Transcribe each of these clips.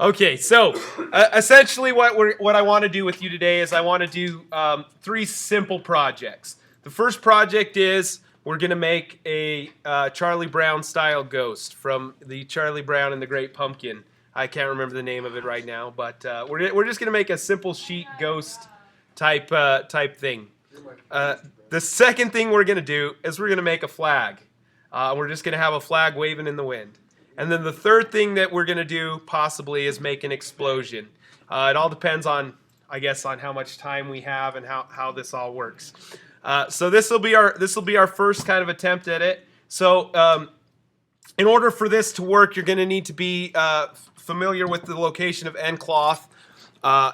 Okay, so essentially what I want to do with you today is I want to do three simple projects. The first project is we're going to make a Charlie Brown style ghost from the Charlie Brown and the Great Pumpkin. I can't remember the name of it right now, but we're just going to make a simple sheet ghost type thing. The second thing we're going to do is we're going to make a flag. We're just going to have a flag waving in the wind. And then the third thing that we're going to do possibly is make an explosion. It all depends on, I guess, on how much time we have and how this all works. So this will be our first kind of attempt at it. So in order for this to work, you're going to need to be familiar with the location of nCloth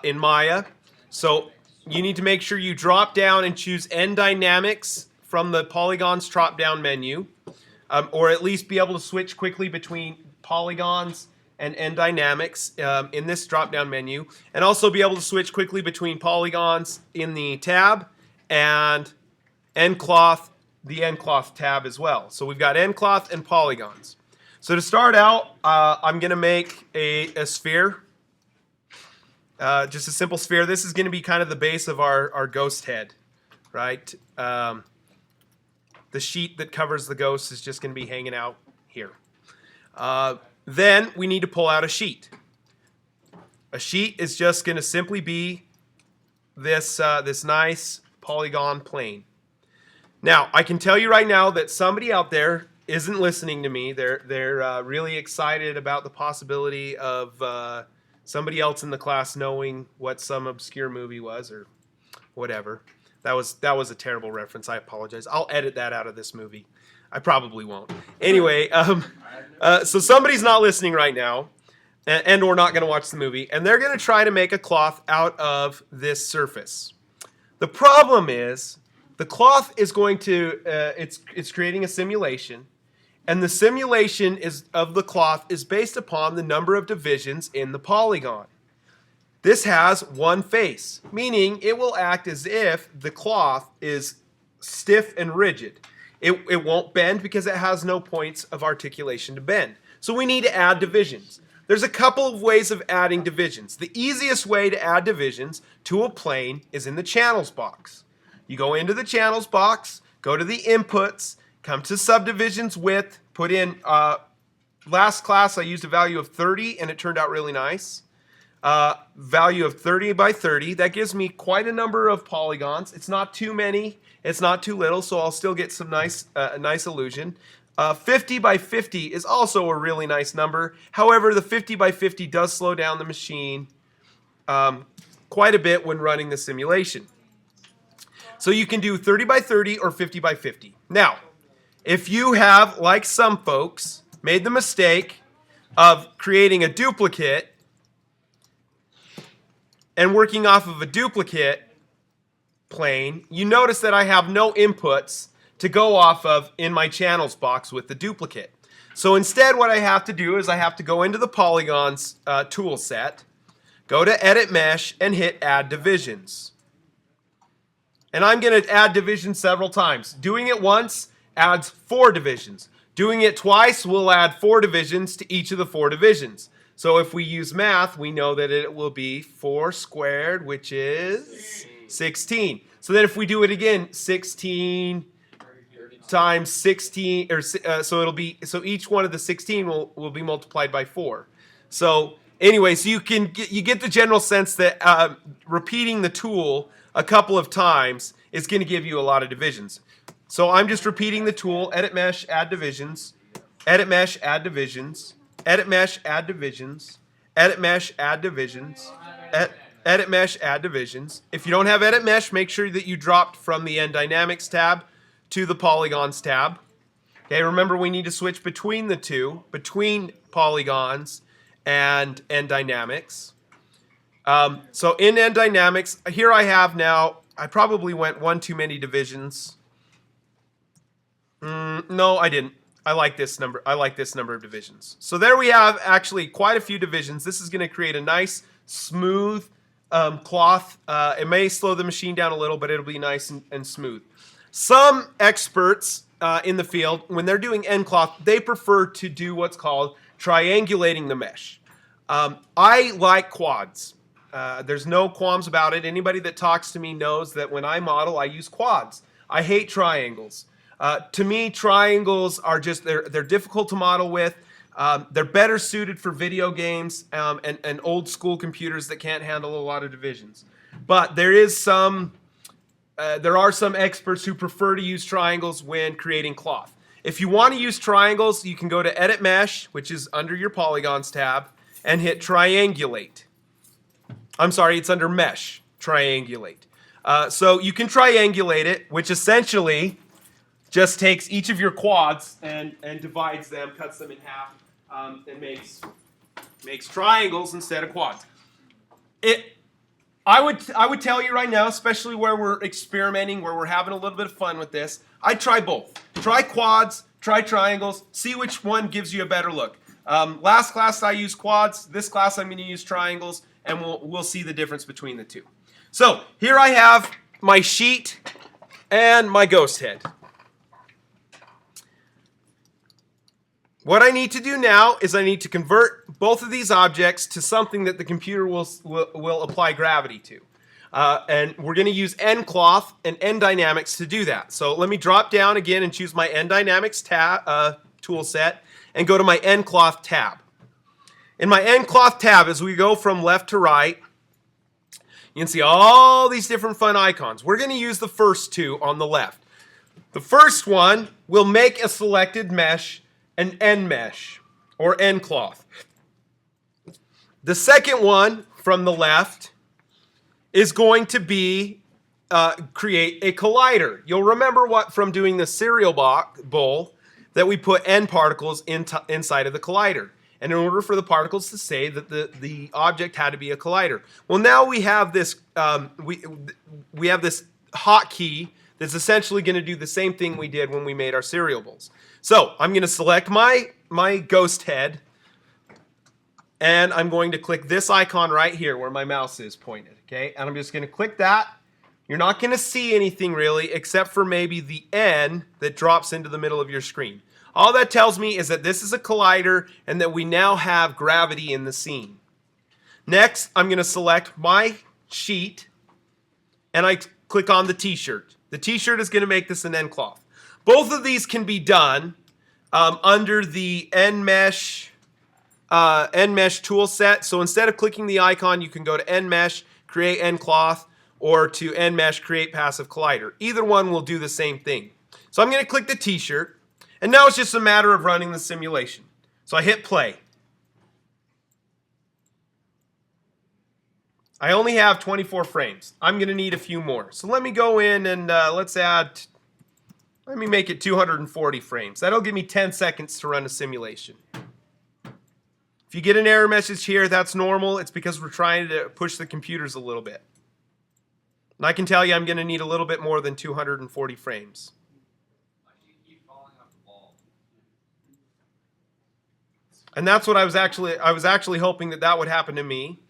in Maya. So you need to make sure you drop down and choose nDynamics from the polygons drop down menu. Or at least be able to switch quickly between polygons and nDynamics in this drop-down menu, and also be able to switch quickly between polygons in the tab and nCloth, the nCloth tab as well. So we've got nCloth and polygons. So to start out, I'm going to make a sphere, just a simple sphere. This is going to be kind of the base of our ghost head, right? The sheet that covers the ghost is just going to be hanging out here. Then we need to pull out a sheet. A sheet is just going to simply be this nice polygon plane. Now, I can tell you right now that somebody out there isn't listening to me. They're really excited about the possibility of somebody else in the class knowing what some obscure movie was or whatever. That was a terrible reference. I apologize. I'll edit that out of this movie. I probably won't. Anyway, so somebody's not listening right now, and or not going to watch the movie, and they're going to try to make a cloth out of this surface. The problem is the cloth is going to it's creating a simulation, and the simulation of the cloth is based upon the number of divisions in the polygon. This has one face, meaning it will act as if the cloth is stiff and rigid. It won't bend because it has no points of articulation to bend. So we need to add divisions. There's a couple of ways of adding divisions. The easiest way to add divisions to a plane is in the channels box. You go into the channels box, go to the inputs, come to subdivisions width, put in, last class I used a value of 30 and it turned out really nice. Value of 30 by 30. That gives me quite a number of polygons. It's not too many. It's not too little, so I'll still get some nice illusion. 50 by 50 is also a really nice number. However, the 50 by 50 does slow down the machine quite a bit when running the simulation. So you can do 30 by 30 or 50 by 50. Now, if you have, like some folks, made the mistake of creating a duplicate and working off of a duplicate plane, you notice that I have no inputs to go off of in my channels box with the duplicate. So instead what I have to do is I have to go into the polygons tool set, go to Edit Mesh, and hit Add Divisions. And I'm going to add divisions several times. Doing it once adds 4 divisions. Doing it twice will add 4 divisions to each of the 4 divisions. So if we use math, we know that it will be 4 squared, which is 16. So then if we do it again, 16 times 16, or so each one of the 16 will be multiplied by 4. So anyway, so you get the general sense that repeating the tool a couple of times is going to give you a lot of divisions. So I'm just repeating the tool: Edit Mesh, Add Divisions, Edit Mesh, Add Divisions. Edit Mesh, Add Divisions, Edit Mesh, Add Divisions, Edit Mesh, Add Divisions. If you don't have Edit Mesh, make sure that you dropped from the nDynamics tab to the Polygons tab. Okay, remember we need to switch between the two, between Polygons and nDynamics. So in nDynamics, here I have now, I probably went one too many divisions. No, I didn't. I like this number of divisions. So there we have actually quite a few divisions. This is going to create a nice, smooth cloth. It may slow the machine down a little, but it'll be nice and smooth. Some experts in the field, when they're doing nCloth, they prefer to do what's called triangulating the mesh. I like quads. There's no qualms about it. Anybody that talks to me knows that when I model, I use quads. I hate triangles. To me, triangles are just, they're difficult to model with. They're better suited for video games and old school computers that can't handle a lot of divisions. But there are some experts who prefer to use triangles when creating cloth. If you want to use triangles, you can go to Edit Mesh, which is under your Polygons tab, and hit Triangulate. I'm sorry, it's under Mesh, Triangulate. So you can triangulate it, which essentially just takes each of your quads and divides them, cuts them in half, and makes triangles instead of quads. I would tell you right now, especially where we're experimenting, where we're having a little bit of fun with this, I'd try both. Try quads, try triangles, see which one gives you a better look. Last class I used quads, this class I'm going to use triangles, and we'll see the difference between the two. So here I have my sheet and my ghost head. What I need to do now is I need to convert both of these objects to something that the computer will apply gravity to. And we're going to use nCloth and nDynamics to do that. So let me drop down again and choose my nDynamics tool set and go to my nCloth tab. In my nCloth tab, as we go from left to right, you can see all these different fun icons. We're going to use the first two on the left. The first one will make a selected mesh an nMesh or nCloth. The second one from the left is going to be create a collider. You'll remember from doing the cereal bowl that we put n particles inside of the collider. And in order for the particles to say that the object had to be a collider. Well, now we have this we have this hotkey that's essentially going to do the same thing we did when we made our cereal bowls. So I'm going to select my ghost head, and I'm going to click this icon right here where my mouse is pointed. Okay, and I'm just going to click that. You're not going to see anything really except for maybe the N that drops into the middle of your screen. All that tells me is that this is a collider and that we now have gravity in the scene. Next, I'm going to select my sheet, and I click on the t-shirt. The t-shirt is going to make this an nCloth. Both of these can be done under the nMesh tool set. So instead of clicking the icon, you can go to nMesh, create nCloth, or to nMesh, create passive collider. Either one will do the same thing. So I'm going to click the t-shirt, and now it's just a matter of running the simulation. So I hit play. I only have 24 frames. I'm going to need a few more. So let me go in and let me make it 240 frames. That'll give me 10 seconds to run a simulation. If you get an error message here, that's normal. It's because we're trying to push the computers a little bit. And I can tell you I'm going to need a little bit more than 240 frames. And that's what I was actually hoping that would happen to me.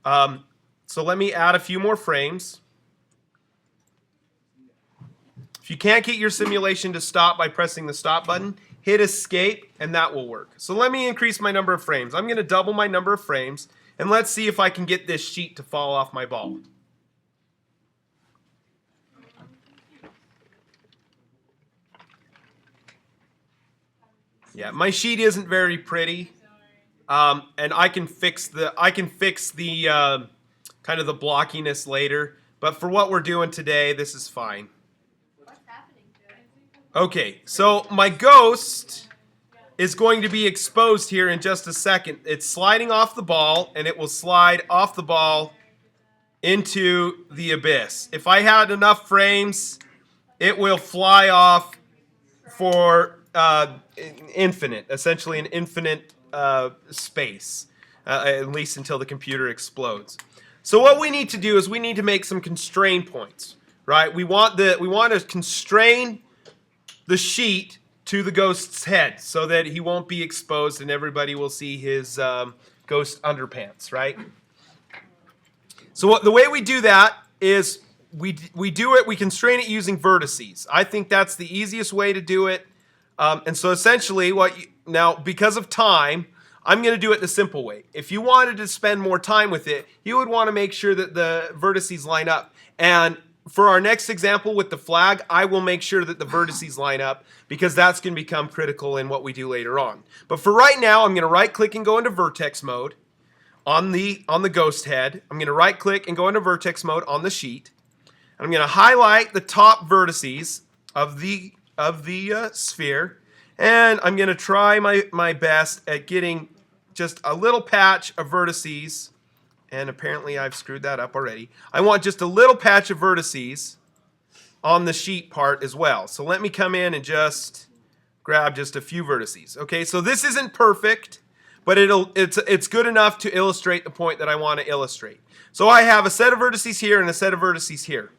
So let me add a few more frames. If you can't get your simulation to stop by pressing the stop button, hit escape and that will work. So let me increase my number of frames. I'm going to double my number of frames, and let's see if I can get this sheet to fall off my ball. Yeah, my sheet isn't very pretty, and I can fix the kind of the blockiness later. But for what we're doing today, this is fine. What's happening, Joe? Okay, so my ghost is going to be exposed here in just a second. It's sliding off the ball, and it will slide off the ball into the abyss. If I had enough frames, it will fly off for infinite, essentially an infinite space, at least until the computer explodes. So what we need to do is we need to make some constraint points, right? We want to constrain the sheet to the ghost's head so that he won't be exposed and everybody will see his ghost underpants, right? So the way we do that is we constrain it using vertices. I think that's the easiest way to do it. And so essentially now because of time, I'm going to do it the simple way. If you wanted to spend more time with it, you would want to make sure that the vertices line up. And for our next example with the flag, I will make sure that the vertices line up because that's going to become critical in what we do later on. But for right now, I'm going to right click and go into vertex mode on the ghost head. I'm going to right click and go into vertex mode on the sheet. I'm going to highlight the top vertices of the sphere, and I'm going to try my best at getting just a little patch of vertices, and apparently I've screwed that up already. I want just a little patch of vertices on the sheet part as well. So let me come in and just grab just a few vertices. Okay, so this isn't perfect, but it's good enough to illustrate the point that I want to illustrate. So I have a set of vertices here and a set of vertices here.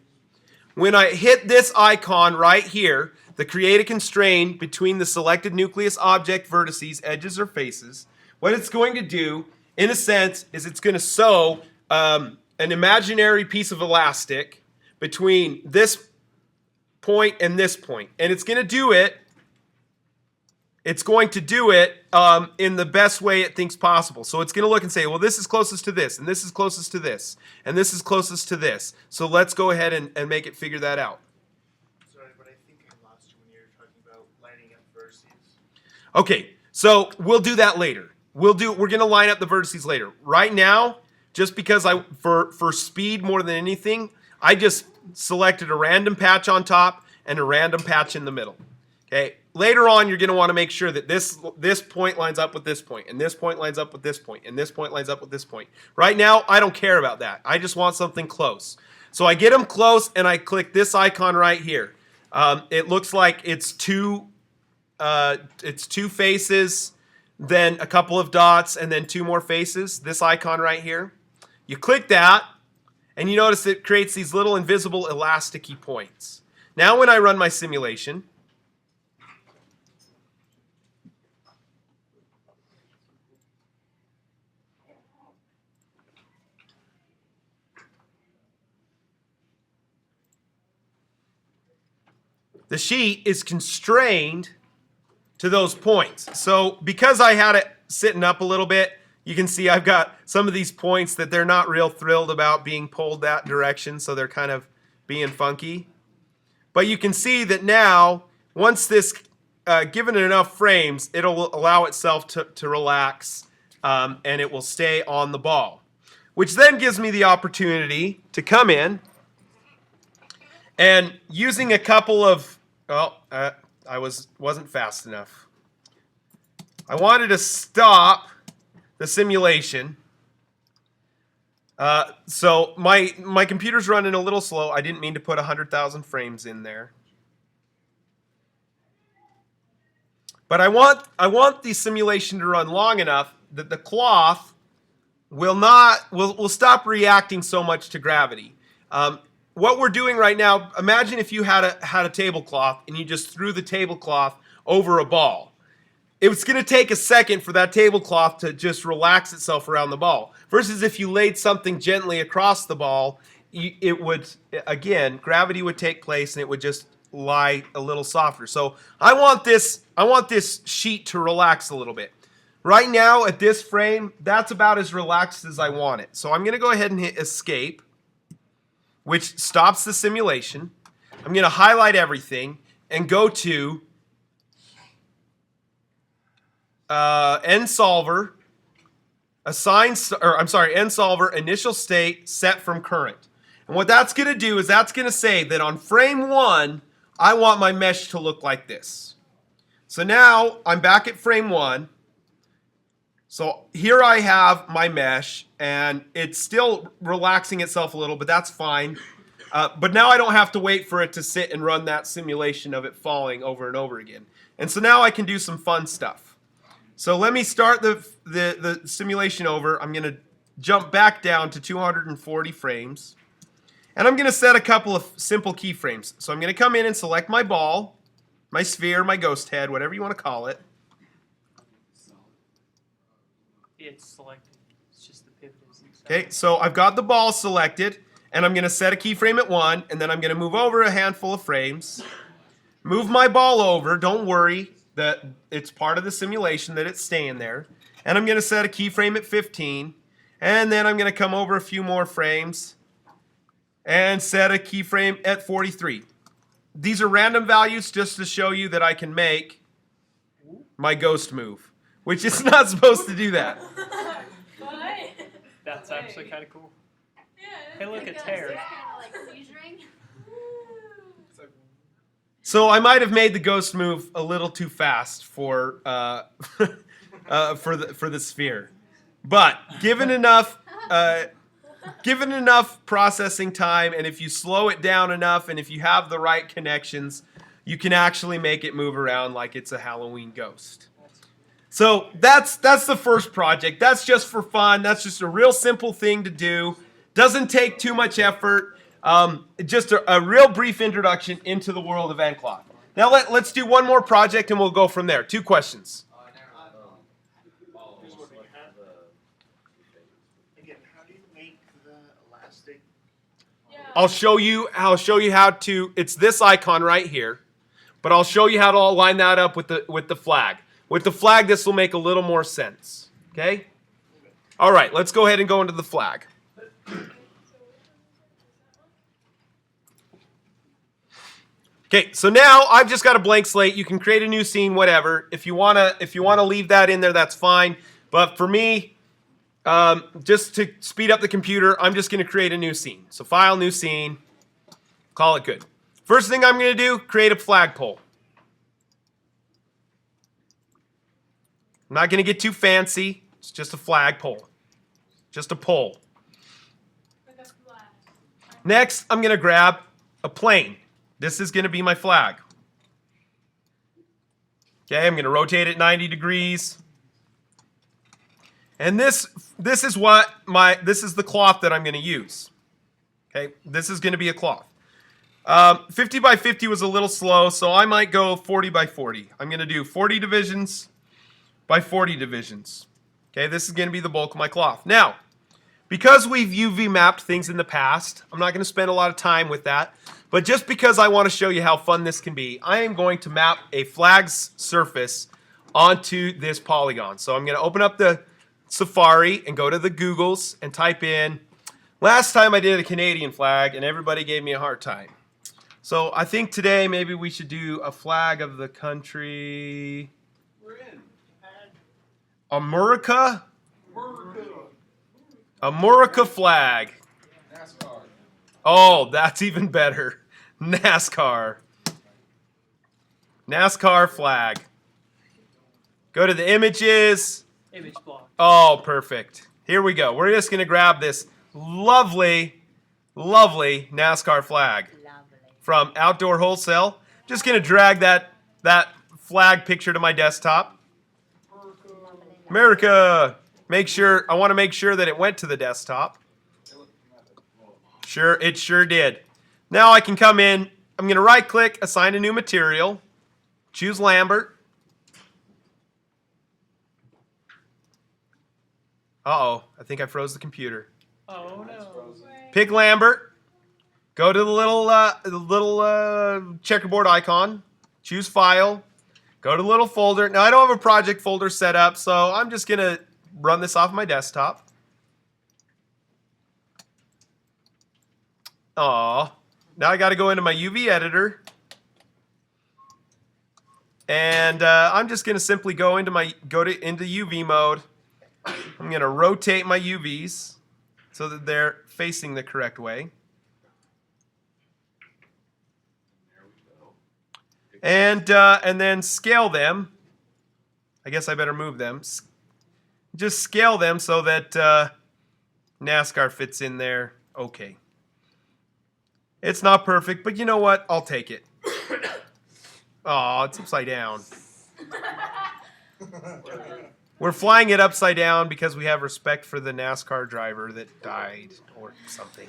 When I hit this icon right here, the create a constraint between the selected nucleus object vertices, edges, or faces, what it's going to do, in a sense, is it's going to sew an imaginary piece of elastic between this point and this point. And it's going to do it in the best way it thinks possible. So it's going to look and say, well, this is closest to this, and this is closest to this, and this is closest to this. So let's go ahead and make it figure that out. Sorry, but I think I lost you when you were talking about lining up vertices. Okay, so we'll do that later. We're going to line up the vertices later. Right now, just because for speed more than anything, I just selected a random patch on top and a random patch in the middle. Okay. Later on, you're going to want to make sure that this point lines up with this point, and this point lines up with this point, and this point lines up with this point. Right now, I don't care about that. I just want something close. So I get them close, and I click this icon right here. It looks like it's two faces, then a couple of dots, and then two more faces. This icon right here. You click that, and you notice it creates these little invisible elasticy points. Now when I run my simulation, the sheet is constrained to those points. So because I had it sitting up a little bit, you can see I've got some of these points that they're not real thrilled about being pulled that direction, so they're kind of being funky. But you can see that now, once this, given it enough frames, it'll allow itself to relax, and it will stay on the ball. Which then gives me the opportunity to come in, and using a couple of, I wasn't fast enough. I wanted to stop the simulation. So my computer's running a little slow. I didn't mean to put 100,000 frames in there. But I want the simulation to run long enough that the cloth will stop reacting so much to gravity. What we're doing right now, imagine if you had a tablecloth and you just threw the tablecloth over a ball. It's going to take a second for that tablecloth to just relax itself around the ball. Versus if you laid something gently across the ball, it would, again, gravity would take place and it would just lie a little softer. So I want this sheet to relax a little bit. Right now at this frame, that's about as relaxed as I want it. So I'm going to go ahead and hit escape, which stops the simulation. I'm going to highlight everything and go to NSolver, NSolver initial state set from current. And what that's going to do is that's going to say that on frame 1, I want my mesh to look like this. So now I'm back at frame 1. So here I have my mesh, and it's still relaxing itself a little, but that's fine. But now I don't have to wait for it to sit and run that simulation of it falling over and over again. And so now I can do some fun stuff. So let me start the simulation over. I'm going to jump back down to 240 frames. And I'm going to set a couple of simple keyframes. So I'm going to come in and select my ball, my sphere, my ghost head, whatever you want to call it. It's selected. It's just the pivot isn't set. Okay, so I've got the ball selected, and I'm going to set a keyframe at 1, and then I'm going to move over a handful of frames. Move my ball over, don't worry. It's part of the simulation that it's staying there. And I'm going to set a keyframe at 15. And then I'm going to come over a few more frames and set a keyframe at 43. These are random values just to show you that I can make my ghost move, which is not supposed to do that. Why? That's actually kind of cool. Yeah. Hey, look at Terry. Like seizuring. So I might have made the ghost move a little too fast for for the sphere, but given enough processing time, and if you slow it down enough, and if you have the right connections, you can actually make it move around like it's a Halloween ghost. So that's the first project. That's just for fun. That's just a real simple thing to do. Doesn't take too much effort. Just a real brief introduction into the world of Encloth. Now let's do one more project and we'll go from there. 2 questions. Here's what we have. Again, how do you make the elastic? I'll show you how to. It's this icon right here, but I'll show you how to line that up with the flag. With the flag, this will make a little more sense. Okay. All right. Let's go ahead and go into the flag. Okay, so now I've just got a blank slate. You can create a new scene, whatever. If you wanna leave that in there, that's fine. But for me, just to speed up the computer, I'm just gonna create a new scene. So File, New Scene, call it good. First thing I'm gonna do, create a flagpole. I'm not gonna get too fancy. It's just a flagpole, just a pole. Next, I'm gonna grab a plane. This is going to be my flag. Okay, I'm going to rotate it 90 degrees. And this is the cloth that I'm going to use. Okay, this is going to be a cloth. 50 by 50 was a little slow, so I might go 40 by 40. I'm going to do 40 divisions by 40 divisions. Okay, this is going to be the bulk of my cloth. Now, because we've UV mapped things in the past, I'm not going to spend a lot of time with that. But just because I want to show you how fun this can be, I am going to map a flag's surface onto this polygon. So I'm going to open up the Safari and go to the Googles and type in, last time I did a Canadian flag and everybody gave me a hard time. So I think today maybe we should do a flag of the country. We're in. America? America flag. NASCAR. Oh, that's even better. NASCAR. NASCAR flag. Go to the images. Image block. Oh, perfect. Here we go. We're just going to grab this lovely, lovely NASCAR flag from Outdoor Wholesale. Just going to drag that flag picture to my desktop. America. I want to make sure that it went to the desktop. Sure, it sure did. Now I can come in. I'm going to right click, assign a new material, choose Lambert. Uh-oh, I think I froze the computer. Oh no. Pick Lambert. Go to the little checkerboard icon. Choose File. Go to the little folder. Now I don't have a project folder set up, so I'm just going to run this off my desktop. Aw. Now I got to go into my UV editor. And I'm just going to simply go into UV mode. I'm going to rotate my UVs so that they're facing the correct way. And then scale them. I guess I better move them. Just scale them so that NASCAR fits in there. Okay. It's not perfect, but you know what? I'll take it. Oh, it's upside down. We're flying it upside down because we have respect for the NASCAR driver that died or something.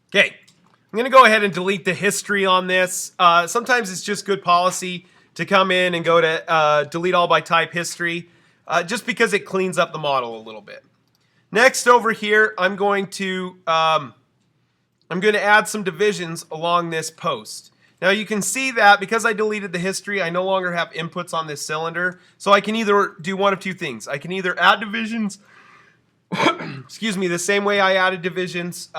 Okay. I'm going to go ahead and delete the history on this. Sometimes it's just good policy to come in and go to delete all by type history, just because it cleans up the model a little bit. Next over here, I'm going to add some divisions along this post. Now you can see that because I deleted the history, I no longer have inputs on this cylinder. So I can either do one of two things. I can either add divisions, excuse me, the same way I added divisions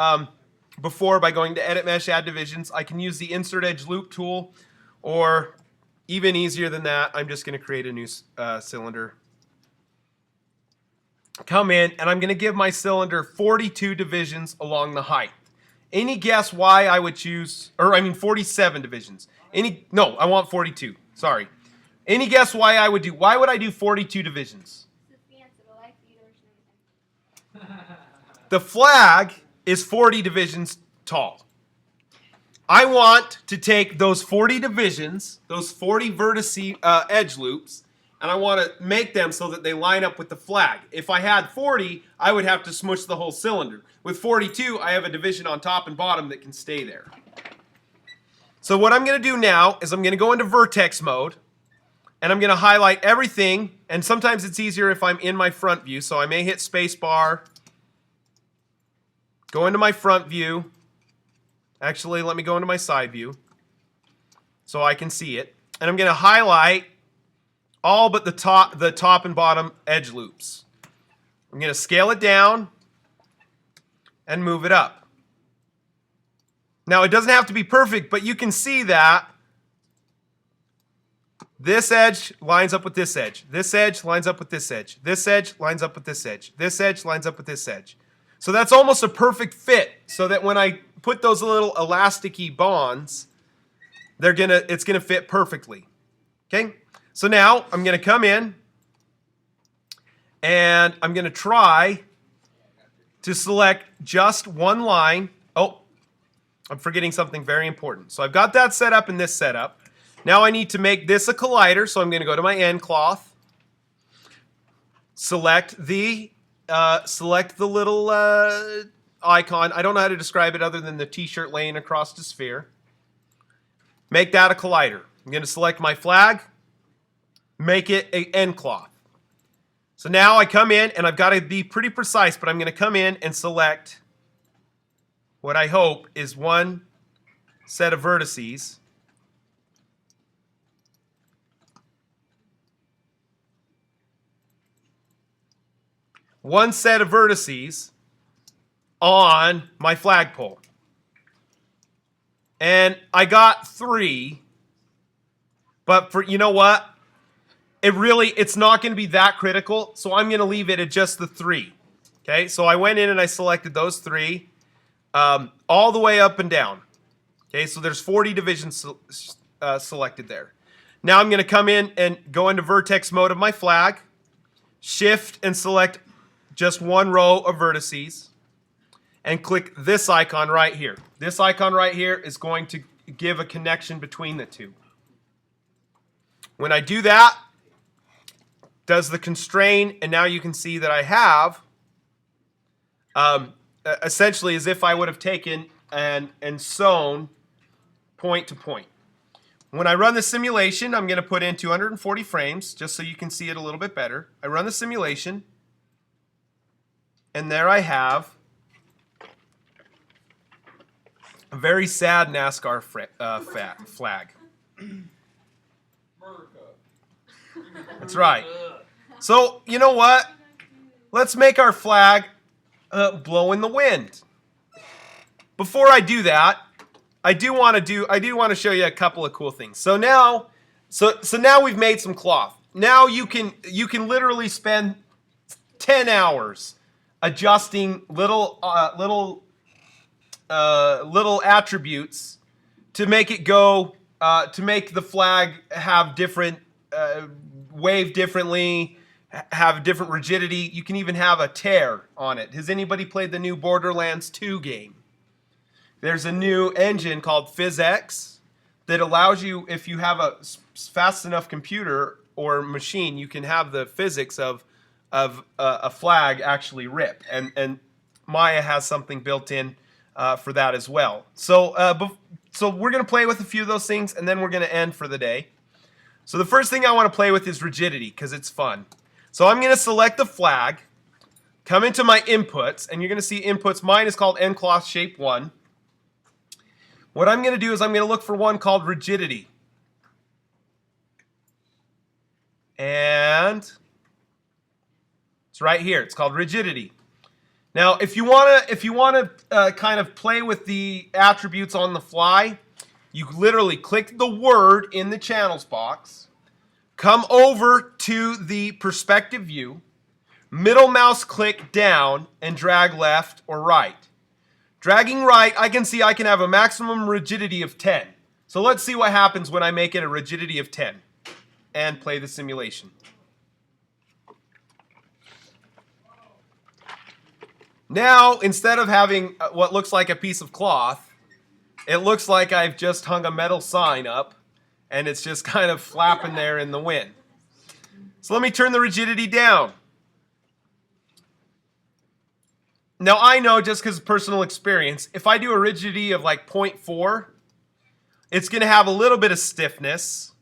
before by going to Edit Mesh, Add Divisions. I can use the Insert Edge Loop tool, or even easier than that, I'm just going to create a new cylinder. Come in, and I'm going to give my cylinder 42 divisions along the height. Any guess why I would choose, or I mean 47 divisions. No, I want 42. Sorry. Any guess why would I do 42 divisions? The flag is 40 divisions tall. I want to take those 40 divisions, those 40 vertice edge loops, and I want to make them so that they line up with the flag. If I had 40, I would have to smush the whole cylinder. With 42, I have a division on top and bottom that can stay there. So what I'm going to do now is I'm going to go into vertex mode, and I'm going to highlight everything, and sometimes it's easier if I'm in my front view, so I may hit spacebar, go into my front view. Actually, let me go into my side view so I can see it. And I'm going to highlight all but the top and bottom edge loops. I'm going to scale it down and move it up. Now, it doesn't have to be perfect, but you can see that this edge lines up with this edge. This edge lines up with this edge. This edge lines up with this edge. This edge lines up with this edge. So that's almost a perfect fit, so that when I put those little elasticy bonds, it's gonna fit perfectly. Okay? So now I'm gonna come in and I'm gonna try to select just one line. Oh, I'm forgetting something very important. So I've got that set up in this setup. Now I need to make this a collider, so I'm gonna go to my end cloth, select the little icon. I don't know how to describe it other than the t-shirt laying across the sphere. Make that a collider. I'm going to select my flag, make it an end cloth. So now I come in, and I've got to be pretty precise, but I'm going to come in and select what I hope is one set of vertices. One set of vertices on my flagpole. And I got 3, but you know what? It's not going to be that critical, so I'm going to leave it at just the 3. Okay, so I went in and I selected those 3 all the way up and down. Okay, so there's 40 divisions selected there. Now I'm going to come in and go into vertex mode of my flag, shift and select just one row of vertices, and click this icon right here. This icon right here is going to give a connection between the two. When I do that, does the constrain, and now you can see that I have essentially as if I would have taken and sewn point to point. When I run the simulation, I'm going to put in 240 frames just so you can see it a little bit better. I run the simulation, and there I have a very sad NASCAR flag. That's right. So, you know what? Let's make our flag blow in the wind. Before I do that, I do want to show you a couple of cool things. So now we've made some cloth. Now you can literally spend 10 hours adjusting little attributes to make it go to make the flag have different wave differently, have different rigidity. You can even have a tear on it. Has anybody played the new Borderlands 2 game? There's a new engine called PhysX that allows you, if you have a fast enough computer or machine, you can have the physics of a flag actually rip. And Maya has something built in for that as well. So we're going to play with a few of those things, and then we're going to end for the day. So the first thing I want to play with is rigidity, because it's fun. So I'm going to select the flag, come into my inputs, and you're going to see inputs. Mine is called End Cloth Shape 1. What I'm going to do is I'm going to look for one called rigidity. And it's right here. It's called rigidity. Now, if you want to kind of play with the attributes on the fly, you literally click the word in the channels box, come over to the perspective view, middle mouse click down, and drag left or right. Dragging right, I can see I can have a maximum rigidity of 10. So let's see what happens when I make it a rigidity of 10 and play the simulation. Now, instead of having what looks like a piece of cloth, it looks like I've just hung a metal sign up and it's just kind of flapping there in the wind. So let me turn the rigidity down. Now I know, just because of personal experience, if I do a rigidity of like 0.4, it's going to have a little bit of stiffness.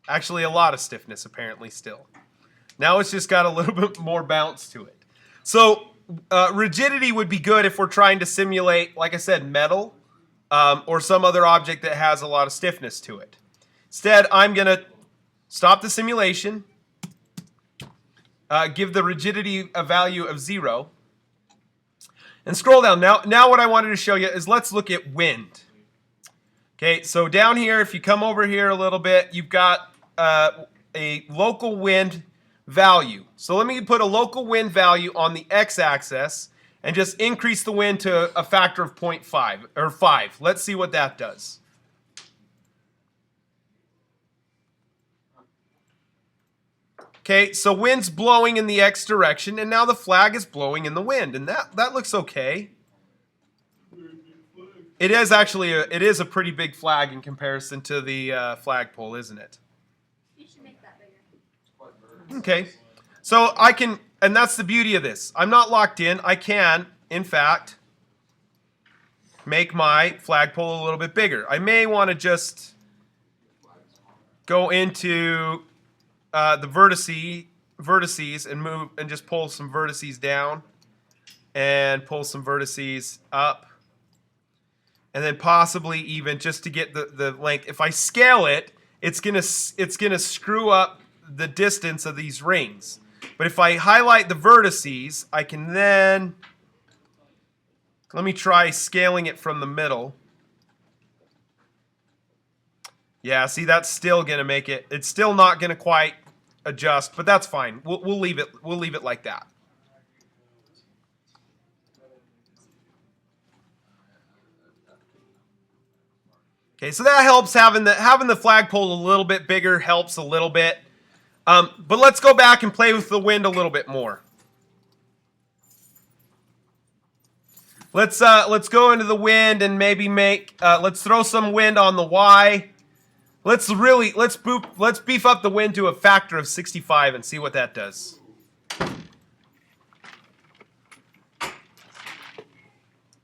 Actually, a lot of stiffness apparently still. Now it's just got a little bit more bounce to it. So rigidity would be good if we're trying to simulate, like I said, metal or some other object that has a lot of stiffness to it. Instead, I'm going to stop the simulation, give the rigidity a value of 0, and scroll down. Now what I wanted to show you is let's look at wind. Okay, so down here, if you come over here a little bit, you've got a local wind value. So let me put a local wind value on the x-axis and just increase the wind to a factor of 0.5 or 5. Let's see what that does. Okay, so wind's blowing in the x direction, and now the flag is blowing in the wind, and that looks okay. It is actually it is a pretty big flag in comparison to the flagpole, isn't it? You should make that bigger. Okay, so I can, and that's the beauty of this. I'm not locked in. I can, in fact, make my flagpole a little bit bigger. I may want to just go into the vertices and move and just pull some vertices down and pull some vertices up, and then possibly even just to get the length. If I scale it, it's gonna screw up the distance of these rings. But if I highlight the vertices, I can then, let me try scaling it from the middle. Yeah, see, that's still gonna make it. It's still not gonna quite adjust, but that's fine. We'll leave it. We'll leave it like that. Okay, so that helps. Having the flagpole a little bit bigger helps a little bit. But let's go back and play with the wind a little bit more. Let's go into the wind and maybe make. Let's throw some wind on the Y. Let's beef up the wind to a factor of 65 and see what that does.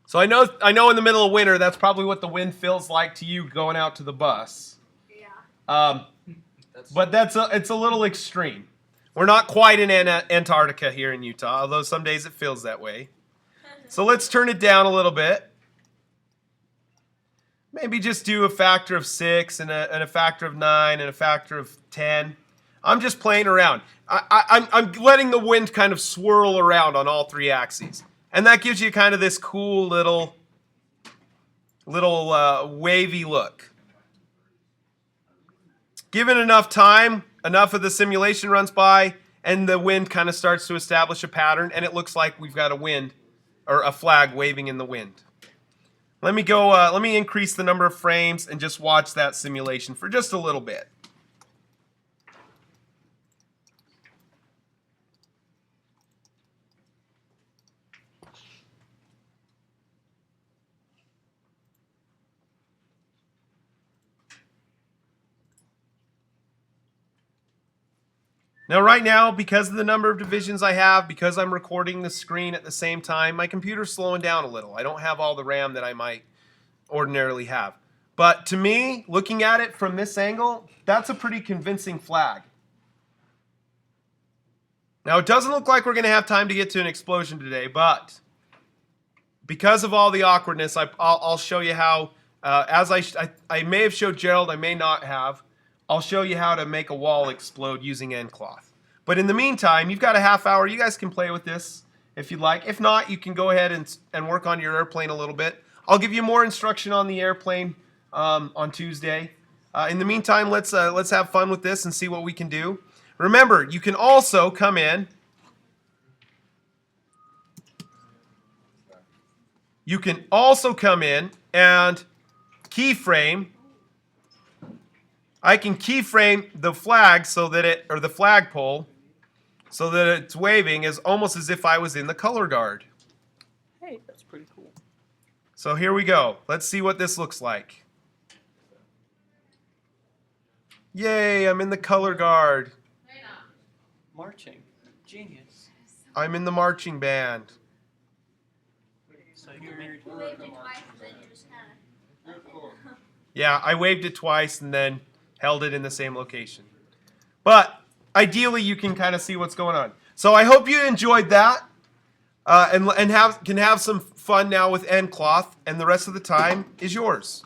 So I know in the middle of winter that's probably what the wind feels like to you going out to the bus. Yeah. But it's a little extreme. We're not quite in Antarctica here in Utah, although some days it feels that way. So let's turn it down a little bit. Maybe just do a factor of 6 and a factor of 9 and a factor of 10. I'm just playing around. I'm letting the wind kind of swirl around on all three axes. And that gives you kind of this cool little wavy look. Given enough time, enough of the simulation runs by, and the wind kind of starts to establish a pattern, and it looks like we've got a wind or a flag waving in the wind. Let me increase the number of frames and just watch that simulation for just a little bit. Now right now, because of the number of divisions I have, because I'm recording the screen at the same time, my computer's slowing down a little. I don't have all the RAM that I might ordinarily have. But to me, looking at it from this angle, that's a pretty convincing flag. Now it doesn't look like we're going to have time to get to an explosion today, but because of all the awkwardness, I'll show you how As I may have showed Gerald, I may not have. I'll show you how to make a wall explode using end cloth. But in the meantime, you've got a half hour. You guys can play with this if you'd like. If not, you can go ahead and work on your airplane a little bit. I'll give you more instruction on the airplane on Tuesday. In the meantime, let's have fun with this and see what we can do. Remember, you can also come in. You can also come in and keyframe. I can keyframe the flag so that the flagpole so that it's waving as almost as if I was in the color guard. Hey, that's pretty cool. So here we go. Let's see what this looks like. Yay, I'm in the color guard. Marching. Genius. I'm in the marching band. So you're married. You waved it twice, and then you just kind of. Yeah, I waved it twice and then held it in the same location. But ideally, you can kind of see what's going on. So I hope you enjoyed that and can have some fun now with end cloth, and the rest of the time is yours.